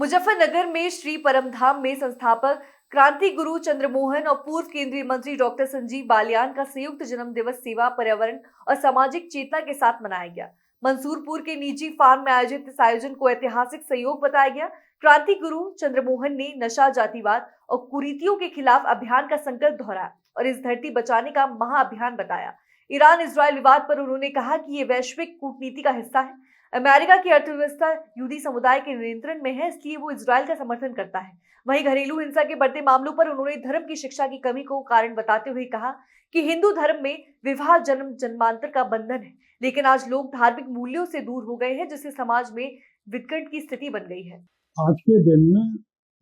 मुजफ्फरनगर में श्री परमधाम में संस्थापक क्रांति गुरु चंद्रमोहन और पूर्व केंद्रीय मंत्री डॉक्टर संजीव बालियान का संयुक्त जन्म दिवस सेवा, पर्यावरण और सामाजिक चेतना के साथ मनाया गया। मंसूरपुर के निजी फार्म में आयोजित इस आयोजन को ऐतिहासिक सहयोग बताया गया। क्रांति गुरु चंद्रमोहन ने नशा, जातिवाद और कुरीतियों के खिलाफ अभियान का संकल्प दोहराया और इस धरती बचाने का महाअभियान बताया। ईरान इजरायल विवाद पर उन्होंने कहा कि ये वैश्विक कूटनीति का हिस्सा है। अमेरिका की अर्थव्यवस्था यहूदी समुदाय के नियंत्रण में है, इसलिए वो इजरायल का समर्थन करता है। वहीं घरेलू हिंसा के बढ़ते मामलों पर उन्होंने धर्म की शिक्षा की कमी को कारण बताते हुए कहा कि हिंदू धर्म में विवाह जन्म जन्मांतर का बंधन है, लेकिन आज लोग धार्मिक मूल्यों से दूर हो गए हैं, जिससे समाज में विकट की स्थिति बन गई है। आज के दिन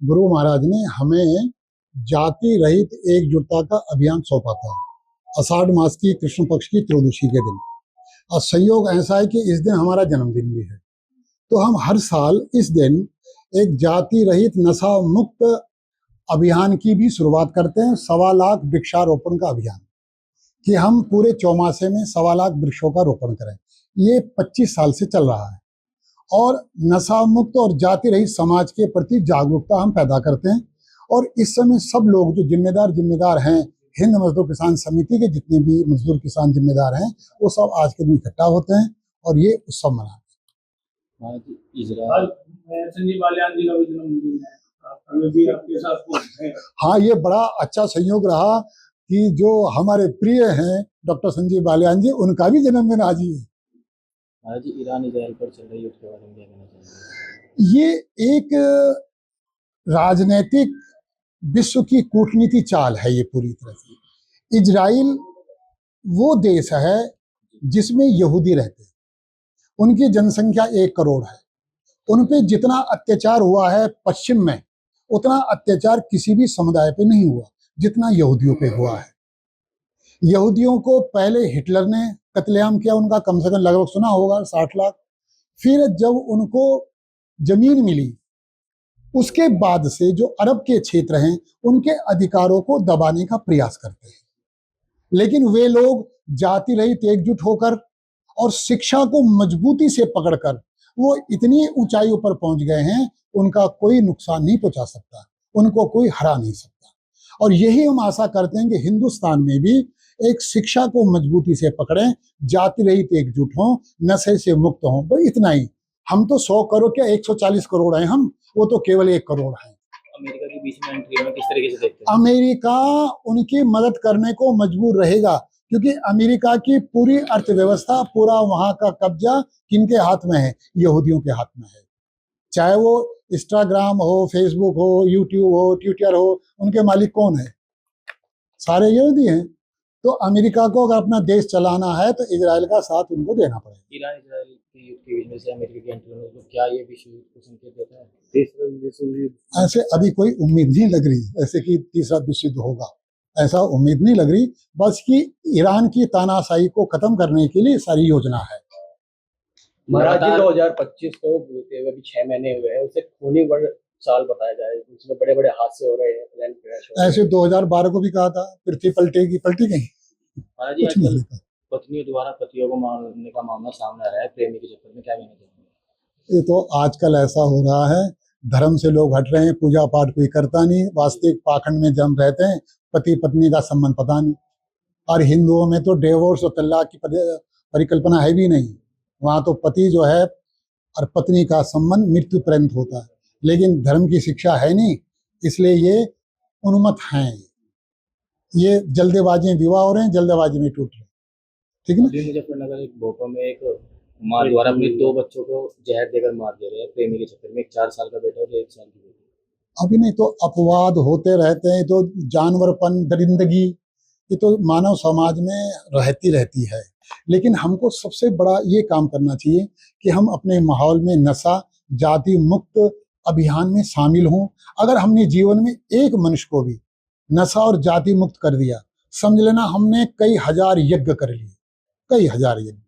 गुरु महाराज ने हमें जाति रहित एकजुटता का अभियान सौंपा था। आषाढ़ मास की कृष्ण पक्ष की त्रयोदशी के दिन, और संयोग ऐसा है कि इस दिन हमारा जन्मदिन भी है। तो हम हर साल इस दिन एक जाति रहित नशा मुक्त अभियान की भी शुरुआत करते हैं। 1.25 लाख वृक्षारोपण का अभियान, कि हम पूरे चौमासे में 1.25 लाख वृक्षों का रोपण करें। ये 25 साल से चल रहा है और नशा मुक्त और जाति रहित समाज के प्रति जागरूकता हम पैदा करते हैं। और इस समय सब लोग जो जिम्मेदार हैं, हिंद मजदूर किसान समिति के जितने भी मजदूर किसान जिम्मेदार हैं, वो सब आज के दिन इकट्ठा होते हैं और ये उत्सव मनाते हैं। संजीव बालियान जी का भी जन्मदिन है, हमें भी आपके साथ। हाँ, ये बड़ा अच्छा संयोग रहा कि जो हमारे प्रिय हैं डॉक्टर संजीव बालियान जी, उनका भी जन्मदिन आज ही है। आज ईरान इजरायल पर चल रही उसके बारे में क्या कहना चाहेंगे? ये एक राजनीतिक विश्व की कूटनीति चाल है ये पूरी तरह से। इजराइल वो देश है जिसमें यहूदी रहते हैं, उनकी जनसंख्या 1 करोड़ है। उन पे जितना अत्याचार हुआ है पश्चिम में, उतना अत्याचार किसी भी समुदाय पे नहीं हुआ जितना यहूदियों पे हुआ है। यहूदियों को पहले हिटलर ने कत्लेआम किया, उनका कम से कम लगभग सुना होगा 60 लाख। फिर जब उनको जमीन मिली, उसके बाद से जो अरब के क्षेत्र हैं उनके अधिकारों को दबाने का प्रयास करते हैं। लेकिन वे लोग जाति रहित एकजुट होकर और शिक्षा को मजबूती से पकड़कर वो इतनी ऊंचाइयों पर पहुंच गए हैं, उनका कोई नुकसान नहीं पहुंचा सकता, उनको कोई हरा नहीं सकता। और यही हम आशा करते हैं कि हिंदुस्तान में भी एक शिक्षा को मजबूती से पकड़ें, जाति रहित एकजुट हों, नशे से मुक्त हों। बस इतना ही। हम तो 100 करोड़ क्या 140 करोड़ हैं हम, वो तो केवल 1 करोड़ है। अमेरिका के बीच में एंट्री में किस तरीके से देखते हैं? अमेरिका उनकी मदद करने को मजबूर रहेगा, क्योंकि अमेरिका की पूरी अर्थव्यवस्था, पूरा वहां का कब्जा किनके हाथ में है? यहूदियों के हाथ में है। चाहे वो इंस्टाग्राम हो, फेसबुक हो, यूट्यूब हो, ट्विटर हो, उनके मालिक कौन है? सारे यहूदी हैं। तो अमेरिका को अगर अपना देश चलाना है तो इजराइल का साथ उनको देना पड़ेगा। ईरान इजरायल के युद्ध के बीच में से अमेरिका की एंट्री में तो क्या ये विश्व युद्ध को संकेत देता है? ऐसे अभी कोई उम्मीद नहीं लग रही ऐसे कि तीसरा विश्व युद्ध होगा, ऐसा उम्मीद नहीं लग रही। बस कि ईरान की तानाशाही को खत्म करने के लिए सारी योजना है। महाराज जी 2025 को बीते हुए अभी 6 महीने हुए हैं, उसे खूनी साल बताया जाए, उसमें बड़े बड़े हादसे हो रहे हैं, प्लेन क्रैश हो रहे हैं। ऐसे 2012 को भी कहा था पृथ्वी पलटेगी, पलटी गई। महाराज जी आजकल पत्नियों द्वारा पतियों को मारने का मामला सामने आ रहा है, प्रेमी के चक्कर में, क्या कहना चाहेंगे? ये तो आजकल ऐसा हो रहा है, धर्म से लोग हट रहे हैं, पूजा पाठ कोई करता नहीं, वास्तविक पाखंड में जम रहते हैं, पति पत्नी का संबंध पता नहीं। और हिंदुओं में तो डिवोर्स और तलाक की परिकल्पना है भी नहीं। वहाँ तो पति जो है और पत्नी का संबंध मृत्यु पर्यंत होता है, लेकिन धर्म की शिक्षा है नहीं, इसलिए ये उन्मत्त हैं। ये जल्दबाजी में विवाह हो रहे हैं, जल्दबाजी में टूट रहे हैं। ठीक है ना? मुजफ्फरनगर एक भोपाल में एक माँ द्वारा अपने 2 बच्चों को जहर देकर मार दे रहे हैं, प्रेमी के चक्कर में, एक 4 साल का बेटा और 1 साल की बेटी। अभी नहीं तो अपवाद होते रहते हैं, तो जानवरपन, दरिंदगी, ये तो मानव समाज में रहती है। लेकिन हमको सबसे बड़ा ये काम करना चाहिए कि हम अपने माहौल में नशा जाति मुक्त अभियान में शामिल हों। अगर हमने जीवन में एक मनुष्य को भी नशा और जाति मुक्त कर दिया, समझ लेना हमने कई हजार यज्ञ कर लिए, कई हजार यज्ञ।